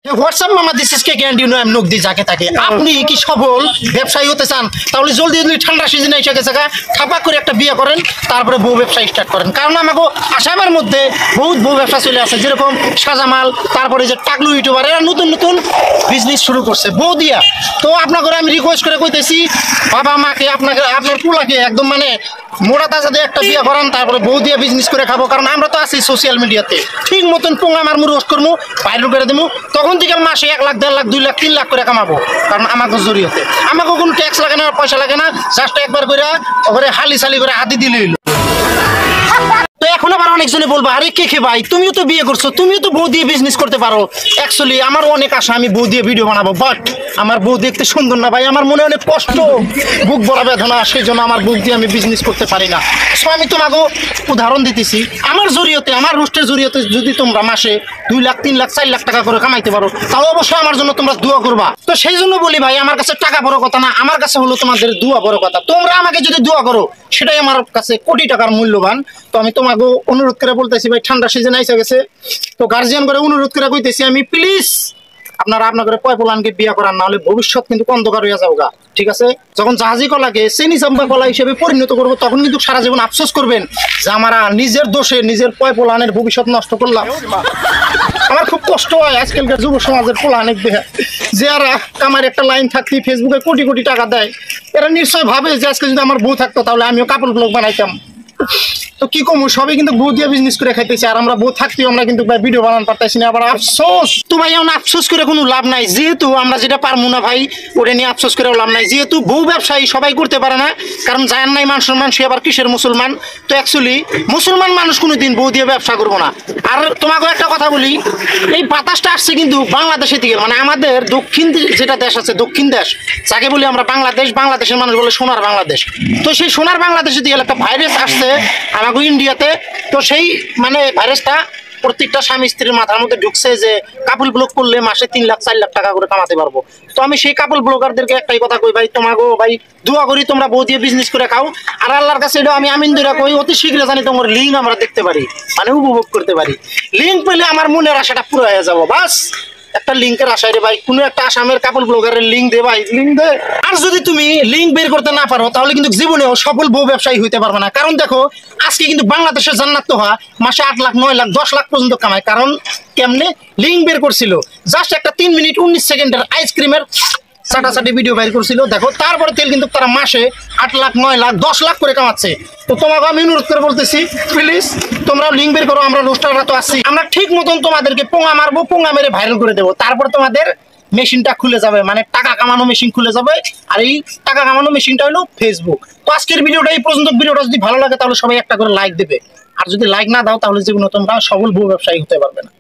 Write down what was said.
WhatsApp মামা this is কে candy no এম নকদি যাকে থাকে আপনি কি সফল ব্যবসায়ী হতে চান তাহলে জলদি জলদি ঠান্ডা সিজনে এসে গেছে খাপা করে একটা বিয়ে করেন তারপরে বউ ব্যবসা স্টার্ট করেন কারণ আমাকে আসামের মধ্যে বহুত বউ ব্যবসা চলে আসে যেরকম সাজামাল তারপরে যে টাকলু ইউটিউবার এরা নতুন নতুন বিজনেস শুরু করছে বউ দিয়া তো আপনাকে আমি রিকোয়েস্ট করে কইতেছি বাবা মাকে আপনাকে আপনার পোলাকে একদম মানে মোড়া তাজা দিয়ে একটা বিয়ে করান তারপরে বউ দিয়ে বিজনেস করে খাবো কারণ আমরা তো আছি সোশ্যাল মিডিয়াতে ঠিক মতন পোঙা মারমু রোস্ট করবো ভাইরাল করে দেবো তখন থেকে মাসে 1 লাখ 1.5 লাখ 2 লাখ 3 লাখ করে কামাবো কারণ আমাকে জড়িয়েতে আমাকে কোনো ট্যাক্স লাগে না পয়সা লাগে না জাস্ট একবার করে ওখানে হালি সালি করে হাতি দিলেই তো এখন আবার অনেকজনে বলবো আরে কে ভাই তুমিও তো বিয়ে করছো তুমিও তো বউ দিয়ে বিজনেস করতে পারো অ্যাকচুয়ালি আমার অনেক আশা আমি বউ দিয়ে ভিডিও বানাবো বাট আমার বউ দেখতে সুন্দর না ভাই আমার মনে অনেক কষ্ট বুক ভরা বেদনা সেই জন্য আমার বুক দিয়ে আমি বিজনেস করতে পারি না সো আমি তোমাকে উদাহরণ দিতেছি আমার জড়িয়তে আমার রোস্টের জড়িয়তে যদি তোমরা মাসে 2 লাখ 3 লাখ 4 লাখ টাকা করে কামাইতে পারো তাহলে অবশ্যই আমার জন্য তোমরা দোয়া করবা তো সেই জন্য বলি ভাই আমার কাছে টাকা বড় কথা না আমার কাছে হলো তোমাদের দোয়া বড় কথা তোমরা আমাকে যদি দোয়া করো সেটাই আমার কাছে কোটি টাকার মূল্যবান তো আমি তোমাকে অনুরোধ করে বলতেছি ভাই ঠান্ডা সিজন আইসা গেছে তো গার্জিয়ান করে অনুরোধ করে কইতেছি আমি প্লিজ আপনারা আপনাদের পয়পলানকে বিয়ে করার না হলে ভবিষ্যৎ কিন্তু অন্ধকার হয়ে যাওগা ঠিক আছে যখন জাহাজি কলাকে চেনি চাম্পা কলা হিসেবে পরিণত করবো তখন কিন্তু সারা জীবন আফসোস করবেন যে আমরা নিজের দোষে নিজের পয়পলানের ভবিষ্যৎ নষ্ট করলাম আমার খুব কষ্ট হয় আজকালকার যুব সমাজের পোলানেক দেখে যে এরা আমার একটা লাইন থাকতে ফেসবুকে কোটি কোটি টাকা দেয় এরা নিশ্চয় ভাবে যে আজকে যদি আমার বউ থাকতো তাহলে আমিও কাপড় ব্লগ বানাইতাম তো কি কমু সবাই কিন্তু বউ দিয়ে বিজনেস করে খাইতেছে আর আমরা বউ থাকতেও আমরা কিন্তু ভাই ভিডিও বানাতে পারতেছি না আবার আফসোস তো ভাই এখন আফসোস করে কোনো লাভ নাই যেহেতু আমরা যেটা পারবো না ভাই ওটা নিয়ে আফসোস করেও লাভ নাই যেহেতু বউ ব্যবসায়ী সবাই করতে পারে না কারণ জানেন নাই মানুষ সে আবার কিসের মুসলমান তো অ্যাকচুয়ালি মুসলমান মানুষ কোনোদিন বউ দিয়ে ব্যবসা করবো না আর তোমাকে একটা কথা বলি এই বাতাসটা আসছে কিন্তু বাংলাদেশে থেকে মানে আমাদের দক্ষিণ যেটা দেশ আছে দক্ষিণ দেশ যাকে বলি আমরা বাংলাদেশের মানুষ বলে সোনার বাংলাদেশ তো সেই সোনার বাংলাদেশে দিয়ে একটা ভাইরাস আসছে আমাকে ইন্ডিয়াতে তো সেই মানে ভাইরাসটা প্রত্যেকটা স্বামী স্ত্রীর মাথার মধ্যে ঢুকছে যে কাপল ব্লগ করলে মাসে 3 লাখ 4 লাখ টাকা করে কামাতে পারবো তো আমি সেই কাপল ব্লগারদেরকে একটাই কথা কই ভাই তোমাকে ভাই দোয়া করি তোমরা বউ দিয়ে বিজনেস করে খাও আর আল্লাহর কাছে এটা আমি আমিন ধরে কই অতি শীঘ্র জানি তোমার লিঙ্ক আমরা দেখতে পারি মানে উপভোগ করতে পারি লিঙ্ক পেলে আমার মনের আশাটা পুরো হয়ে যাবো বাস একটা লিঙ্কের আশায় রে ভাই কোনো একটা আসামের কাপল ব্লগারের লিঙ্ক দে ভাই লিঙ্ক দে আর যদি তুমি লিঙ্ক বের করতে না পারো তাহলে কিন্তু জীবনেও সফল বউ ব্যবসায়ী হইতে পারবে না কারণ দেখো আজকে কিন্তু বাংলাদেশের জান্নাত তো হয় মাসে 8 লাখ 9 লাখ 10 লাখ পর্যন্ত কামায় কারণ কেমনে লিঙ্ক বের করছিল জাস্ট একটা 3 মিনিট 19 সেকেন্ডের আইসক্রিমের সাটাসাটি ভিডিও বাইর করছিল দেখো তারপরে তেল কিন্তু তারা মাসে 8 লাখ 9 লাখ 10 লাখ করে কামাচ্ছে তো তোমাকে আমি অনুরোধ করে বলতেছি প্লিজ তোমরা লিঙ্ক বের করো আমরা রোস্টাররা তো আসছি আমরা ঠিক মতন তোমাদেরকে পোঙা মারবো পোঙা মেরে ভাইরাল করে দেবো তারপর তোমাদের মেশিনটা খুলে যাবে মানে টাকা কামানো মেশিন খুলে যাবে আর এই টাকা কামানো মেশিনটা হলো ফেসবুক তো আজকের ভিডিওটা এই পর্যন্ত ভিডিওটা যদি ভালো লাগে তাহলে সবাই একটা করে লাইক দেবে আর যদি লাইক না দাও তাহলে জীবনে তোমরা সফল বউ ব্যবসায়ী হতে পারবে না।